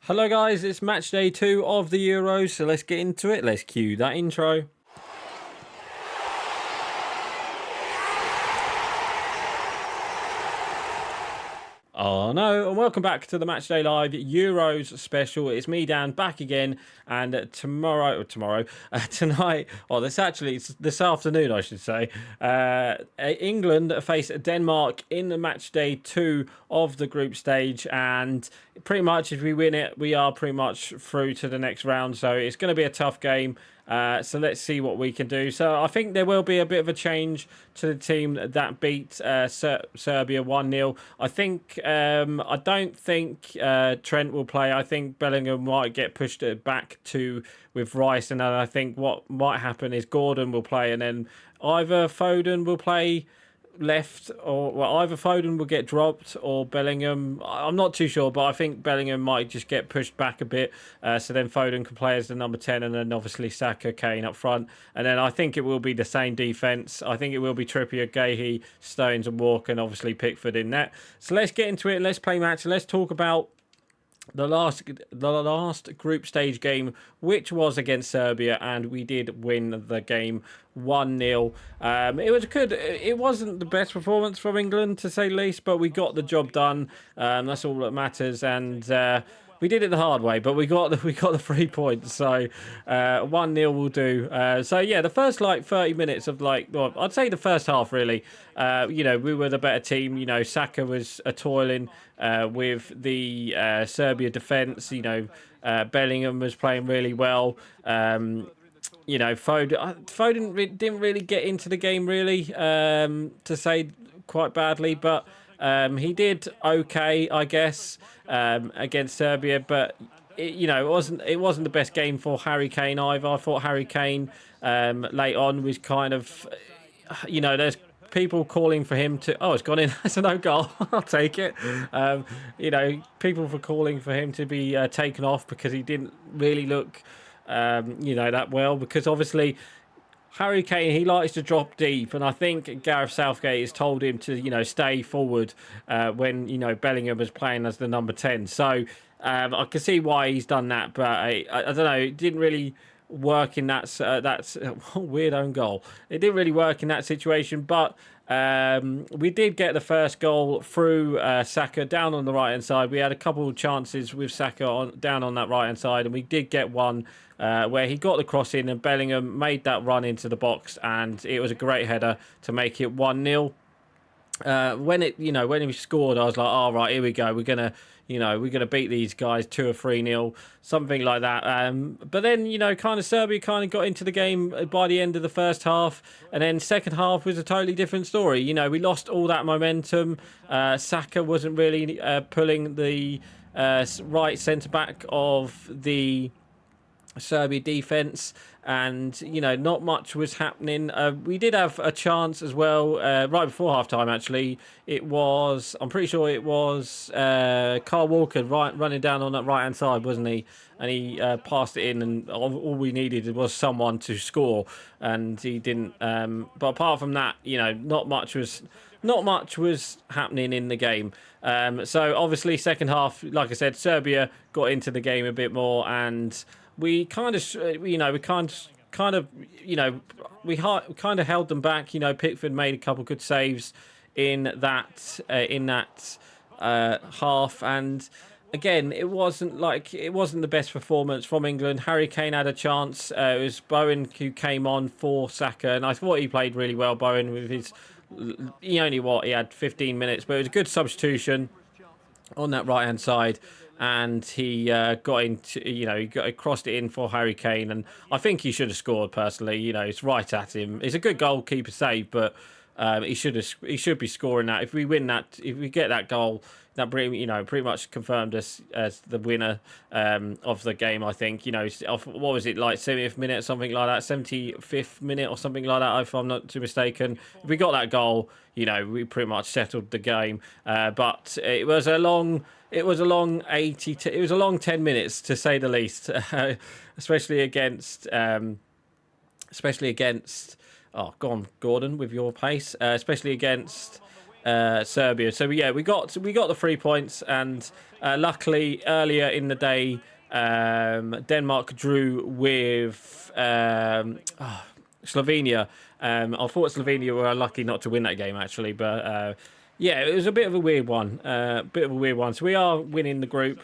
Hello guys, it's match day 2 of the Euros, so let's get into it. Let's cue that intro. Oh no, and welcome back to the Matchday Live Euros special. It's me, Dan, back again, and tonight, it's this afternoon, I should say. England face Denmark in the Matchday 2 of the group stage, and pretty much if we win it, we are pretty much through to the next round, so it's going to be a tough game. So let's see what we can do. So I think there will be a bit of a change to the team that beat Serbia 1-0. I don't think Trent will play. I think Bellingham might get pushed back to with Rice, and then I think what might happen is Gordon will play, and then either Foden will play left, or either Foden will get dropped or Bellingham. I'm not too sure, but I think Bellingham might just get pushed back a bit, so then Foden can play as the number 10, and then obviously Saka, Kane up front, and then I think it will be the same defence. I think it will be Trippier, Guehi, Stones and Walker, and obviously Pickford in net. So let's get into it. Let's play match. Let's talk about the last group stage game, which was against Serbia, and we did win the game 1-0. It was good. It wasn't the best performance from England, to say the least, but we got the job done. That's all that matters, and we did it the hard way, but we got the 3 points. So 1-0 will do. So yeah, the first 30 minutes of I'd say the first half really. We were the better team. Saka was toiling with the Serbia defence. Bellingham was playing really well. Foden didn't really get into the game really, to say quite badly, but he did okay, I guess, against Serbia. But it wasn't the best game for Harry Kane either. I thought Harry Kane late on was kind of, there's people calling for him to. Oh, it's gone in. That's an own goal. I'll take it. People for calling for him to be taken off because he didn't really look, that well. Because obviously, Harry Kane, he likes to drop deep, and I think Gareth Southgate has told him to, stay forward when, Bellingham was playing as the number 10. So I can see why he's done that, but I don't know. It didn't really work in that's weird own goal. It didn't really work in that situation, but we did get the first goal through Saka down on the right hand side. We had a couple of chances with Saka down on that right hand side, and we did get one where he got the cross in, and Bellingham made that run into the box, and it was a great header to make it 1-0. When he scored, I was like, all right, here we go. We're gonna beat these guys 2 or 3-0, something like that. But then, Serbia kind of got into the game by the end of the first half, and then second half was a totally different story. We lost all that momentum. Saka wasn't really pulling the right centre back of the Serbia defence, and not much was happening. We did have a chance as well right before half time. Actually, I'm pretty sure it was Kyle Walker running down on that right hand side, wasn't he? And he passed it in, and all we needed was someone to score, and he didn't. But apart from that, not much was happening in the game. So obviously, second half, like I said, Serbia got into the game a bit more, and we kind of held them back. Pickford made a couple good saves in that half, and again, it wasn't the best performance from England. Harry Kane had a chance. It was Bowen who came on for Saka, and I thought he played really well. Bowen with his, he had 15 minutes, but it was a good substitution on that right hand side, and he crossed it in for Harry Kane, and I think he should have scored personally. It's right at him. It's a good goalkeeper save, but he should be scoring that. If we win that, if we get that goal, that pretty much confirmed us as the winner of the game. I think what was it, like 70th minute, something like that, 75th minute or something like that, if I'm not too mistaken. If we got that goal, we pretty much settled the game. But it was a long 10 minutes, to say the least, especially against. Oh, go on, Gordon, with your pace. Especially against Serbia. So yeah, we got the 3 points, and luckily earlier in the day, Denmark drew with Slovenia. I thought Slovenia were unlucky not to win that game actually, but yeah, it was a bit of a weird one. So we are winning the group.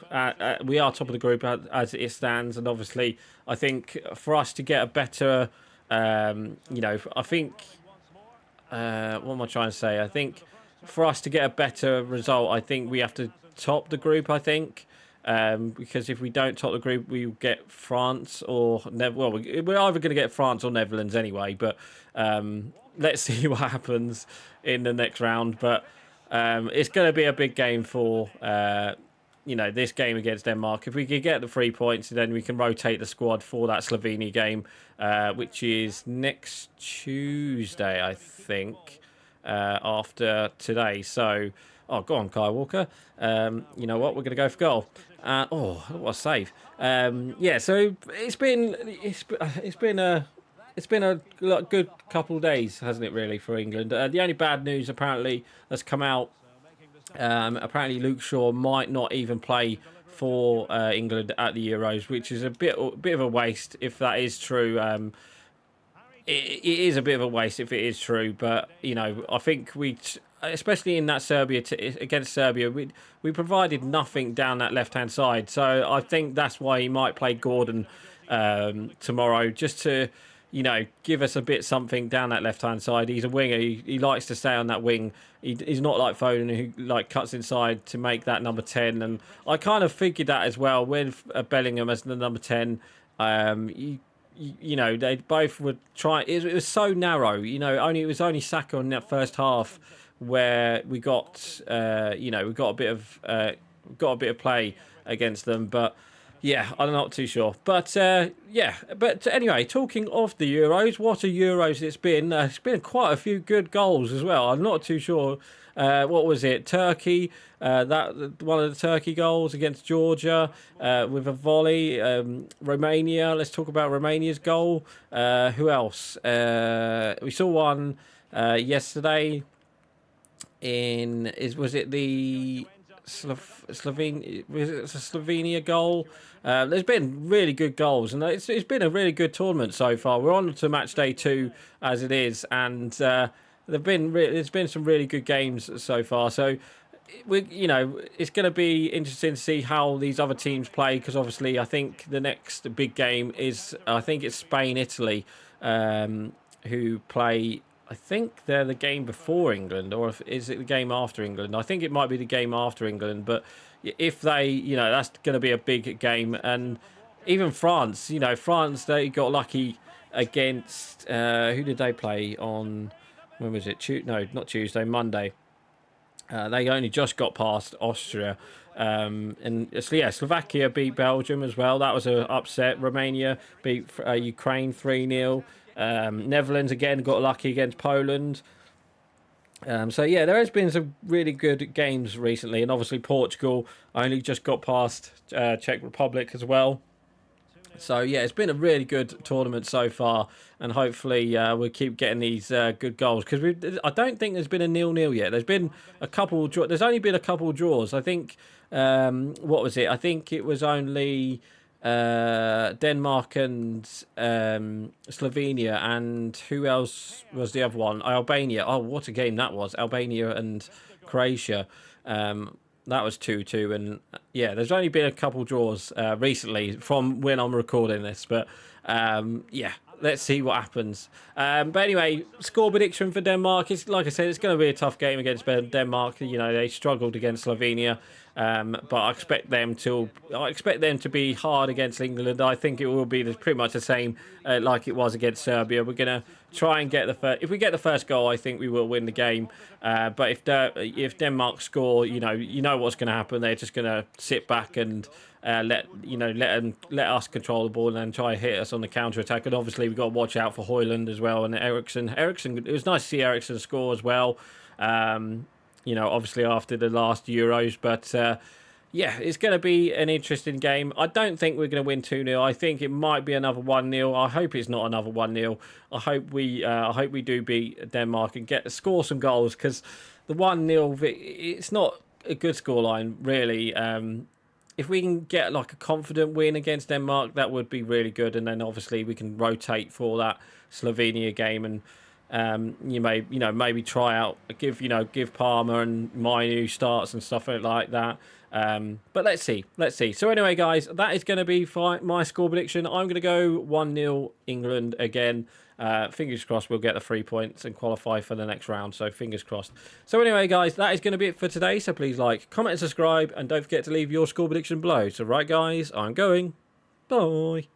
We are top of the group as it stands, and obviously, I think for us to get a better, I think. What am I trying to say? I think for us to get a better result, I think we have to top the group. I think. Because if we don't top the group, we get France or well, we're either going to get France or Netherlands anyway. But let's see what happens in the next round. But it's going to be a big game for this game against Denmark. If we could get the 3 points, then we can rotate the squad for that Slovenia game, which is next Tuesday, I think, after today. So. Oh, go on, Kyle Walker. You know what? We're going to go for goal. What a save! Yeah, so it's been a good couple of days, hasn't it? Really, for England. The only bad news apparently that's come out. Apparently, Luke Shaw might not even play for England at the Euros, which is a bit of a waste if that is true. It is a bit of a waste if it is true, but I think especially in that against Serbia, we provided nothing down that left-hand side. So I think that's why he might play Gordon tomorrow, just to give us a bit something down that left-hand side. He's a winger. He likes to stay on that wing. He's not like Foden, who cuts inside to make that number 10. And I kind of figured that as well with Bellingham as the number 10. They both would try. It was so narrow. It was only Saka in that first half where we got we got a bit of play against them, but yeah, I'm not too sure. But but anyway, talking of the Euros, what a Euros it's been. It's been quite a few good goals as well. I'm not too sure. What was it? Turkey, that one of the Turkey goals against Georgia with a volley. Romania. Let's talk about Romania's goal. Who else? We saw one yesterday. Was it the Slovenia goal? There's been really good goals, and it's been a really good tournament so far. We're on to match day 2 as it is, and there's been some really good games so far. So it's going to be interesting to see how these other teams play, because obviously I think the next big game is it's Spain-Italy, who play. I think they're the game before England, or is it the game after England? I think it might be the game after England, but if they, that's going to be a big game. And even France, they got lucky against, who did they play on, when was it? Not Tuesday, Monday. They only just got past Austria. Slovakia beat Belgium as well. That was an upset. Romania beat Ukraine 3-0. Netherlands again got lucky against Poland. There has been some really good games recently, and obviously Portugal only just got past Czech Republic as well. So yeah, it's been a really good tournament so far, and hopefully we'll keep getting these good goals, because I don't think there's been a 0-0 yet. There's been a couple. There's only been a couple draws. I think. What was it? I think it was only. Denmark and Slovenia, and who else was the other one? Albania. Oh, what a game that was! Albania and Croatia. That was 2-2, and yeah, there's only been a couple draws recently from when I'm recording this, but let's see what happens. But anyway, score prediction for Denmark. It's like I said, it's going to be a tough game against Denmark. They struggled against Slovenia. But I expect them to be hard against England. I think it will be pretty much the same like it was against Serbia. We're going to try and get if we get the first goal, I think we will win the game. But if Denmark score, you know what's going to happen. They're just going to sit back and let us control the ball and then try and hit us on the counter attack. And obviously we've got to watch out for Højlund as well, and Eriksen. It was nice to see Eriksen score as well. Obviously after the last Euros, but it's going to be an interesting game. I don't think we're going to win 2-0. I think it might be another 1-0. I hope it's not another 1-0. I hope we do beat Denmark and score some goals, because the 1-0, it's not a good scoreline, really. If we can get like a confident win against Denmark, that would be really good. And then obviously we can rotate for that Slovenia game, and maybe try out, give Palmer and Mainu starts and stuff like that. But let's see. So anyway, guys, that is going to be my score prediction. I'm going to go 1-0 England again. Fingers crossed we'll get the 3 points and qualify for the next round. So fingers crossed. So anyway, guys, that is going to be it for today. So please like, comment, and subscribe, and don't forget to leave your score prediction below. So right, guys, I'm going. Bye.